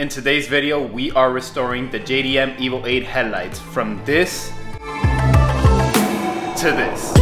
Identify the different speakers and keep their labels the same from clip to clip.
Speaker 1: In today's video, we are restoring the JDM Evo 8 headlights from this to this.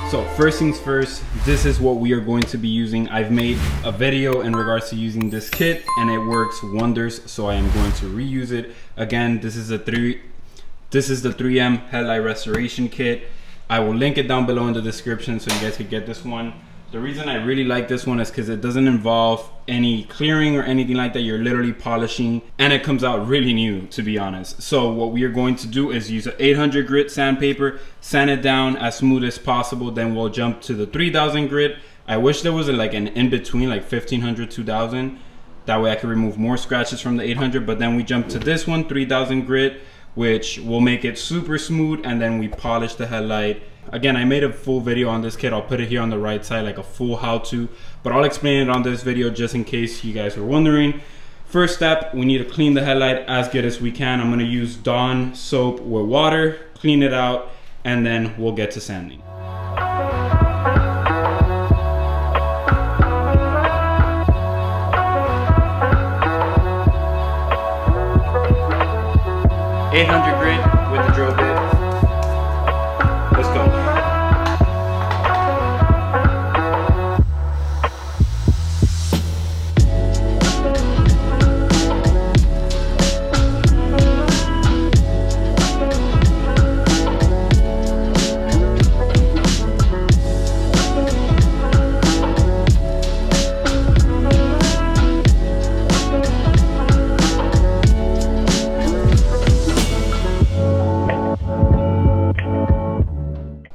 Speaker 1: So first things first, this is what we are going to be using. I've made a video in regards to using this kit and it works wonders, so I am going to reuse it. Again, this is the 3M headlight restoration kit. I will link it down below in the description so you guys can get this one. The reason I really like this one is because it doesn't involve any clearing or anything like that. You're literally polishing and it comes out really new, to be honest. So what we are going to do is use an 800 grit sandpaper, sand it down as smooth as possible. Then we'll jump to the 3000 grit. I wish there was like an in-between, like 1500, 2000. That way I could remove more scratches from the 800. But then we jump to this one, 3000 grit, which will make it super smooth, and then we polish the headlight. Again, I made a full video on this kit. I'll put it here on the right side, like a full how-to, but I'll explain it on this video just in case you guys were wondering. First step, we need to clean the headlight as good as we can. I'm gonna use Dawn soap with water, clean it out, and then we'll get to sanding. .800 grit with the drill bit. Let's go.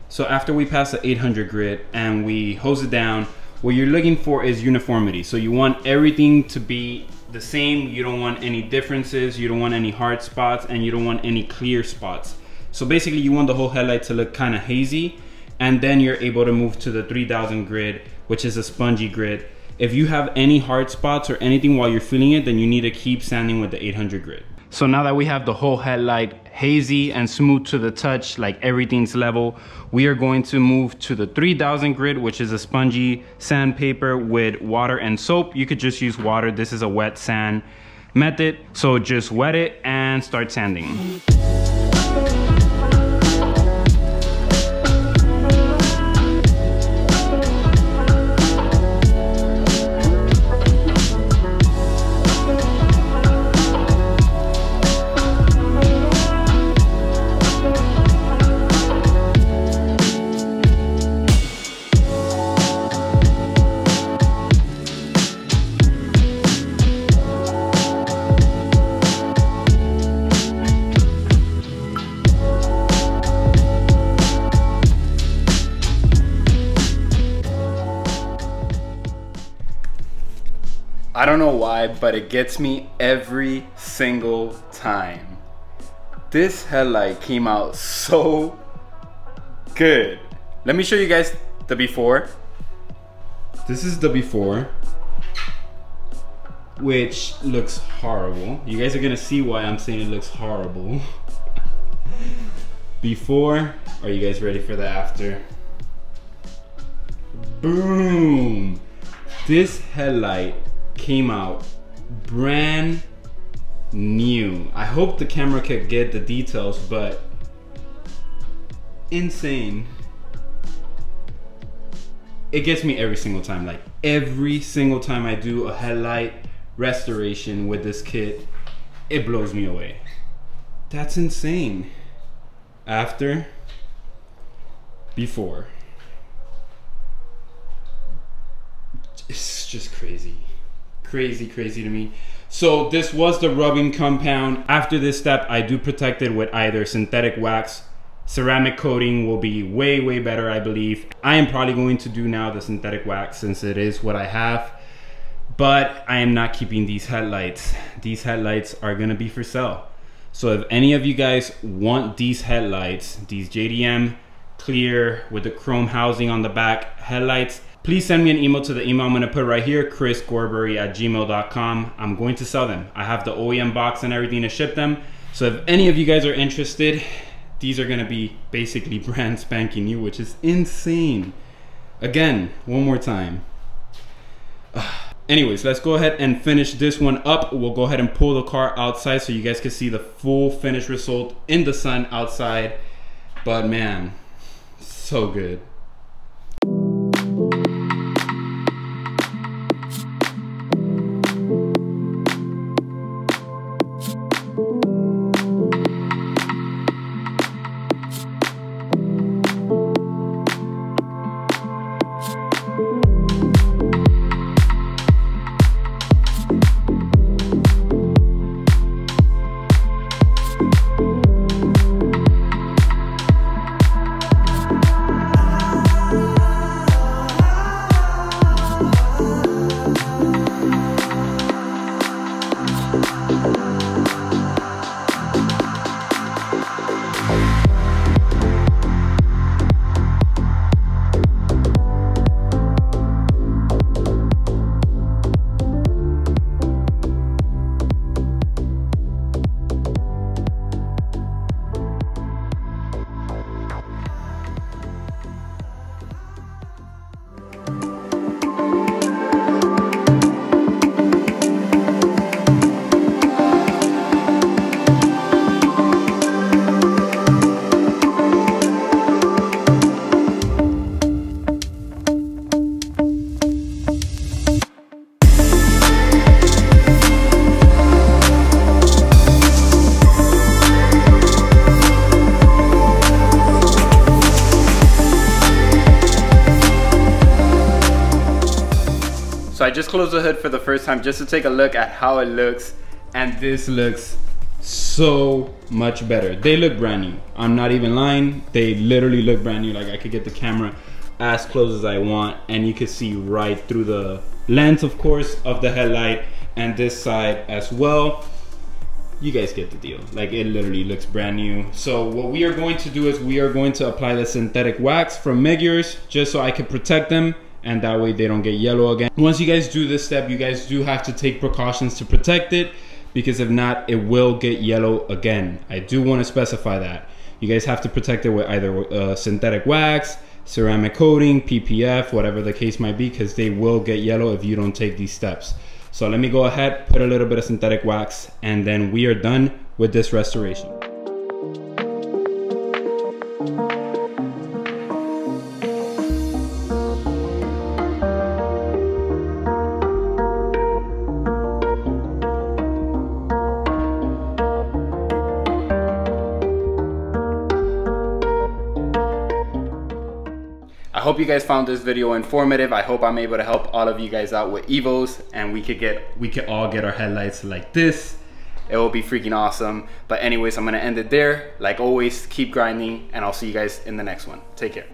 Speaker 1: So after we pass the 800 grit and we hose it down, what you're looking for is uniformity. So you want everything to be the same. You don't want any differences. You don't want any hard spots, and you don't want any clear spots. So basically you want the whole headlight to look kind of hazy, and then you're able to move to the 3000 grit, which is a spongy grit. If you have any hard spots or anything while you're feeling it, then you need to keep sanding with the 800 grit. So now that we have the whole headlight hazy and smooth to the touch, like everything's level, we are going to move to the 3000 grit, which is a spongy sandpaper with water and soap. You could just use water. This is a wet sand method. So just wet it and start sanding. I don't know why, but it gets me every single time. This headlight came out so good. Let me show you guys the before. This is the before, which looks horrible. You guys are gonna see why I'm saying it looks horrible. Before, are you guys ready for the after? Boom! This headlight came out brand new. I hope the camera could get the details, but insane. It gets me every single time. Like every single time I do a headlight restoration with this kit, it blows me away. That's insane. After, before. It's just crazy. Crazy to me. So this was the rubbing compound. After this step, I do protect it with either synthetic wax. Ceramic coating will be way better, I believe. I am probably going to do now the synthetic wax since it is what I have, but I am not keeping these headlights. These headlights are gonna be for sale. So if any of you guys want these headlights, these JDM clear with the chrome housing on the back headlights, please send me an email to the email I'm gonna put right here, chrisgorbury@gmail.com. I'm going to sell them. I have the OEM box and everything to ship them. So if any of you guys are interested, these are gonna be basically brand spanking new, which is insane. Again, one more time. Anyways, let's go ahead and finish this one up. We'll go ahead and pull the car outside so you guys can see the full finished result in the sun outside. But man, so good. So I just closed the hood for the first time just to take a look at how it looks, and this looks so much better. They look brand new. I'm not even lying. They literally look brand new. Like, I could get the camera as close as I want and you could see right through the lens, of course, of the headlight, and this side as well. You guys get the deal. Like, it literally looks brand new. So what we are going to do is we are going to apply the synthetic wax from Megures just so I can protect them, and that way they don't get yellow again. Once you guys do this step, you guys do have to take precautions to protect it, because if not, it will get yellow again. I do want to specify that. You guys have to protect it with either synthetic wax, ceramic coating, PPF, whatever the case might be, because they will get yellow if you don't take these steps. So let me go ahead, put a little bit of synthetic wax, and then we are done with this restoration. I hope you guys found this video informative. I hope I'm able to help all of you guys out with Evos, and we could all get our headlights like this. It will be freaking awesome. But anyways, I'm gonna end it there. Like always, keep grinding, and I'll see you guys in the next one. Take care.